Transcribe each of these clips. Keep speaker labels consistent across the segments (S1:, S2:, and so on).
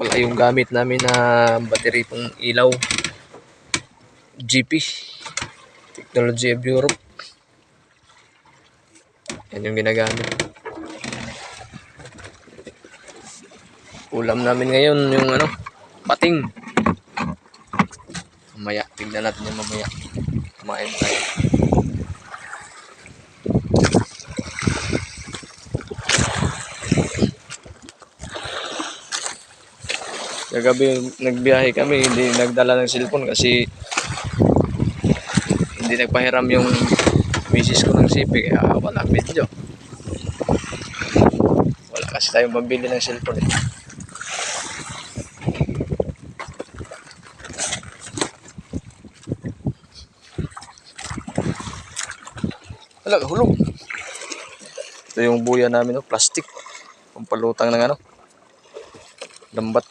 S1: pala yung gamit namin na battery pang ilaw. GP. Technology of Europe. Yan yung ginagamit. Ulam namin ngayon yung pating. Mamaya, tignan natin yung mamaya. Kumain tayo. Kagabi nagbiyahe kami, hindi nagdala ng cellphone kasi hindi nagpahiram yung misis ko ng CP, kaya wala video. Wala kasi tayong pambili ng cellphone eh. Wala, hulog. Ito yung buya namin, plastic. Pampalutang ng lambat.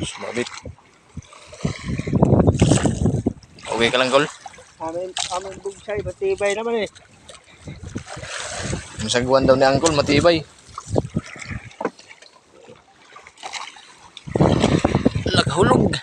S1: Sumabit. Okay ka lang, Col?
S2: Amin bugsay, matibay naman eh.
S1: Yung sagwan daw ni Uncle, matibay. Naghulog.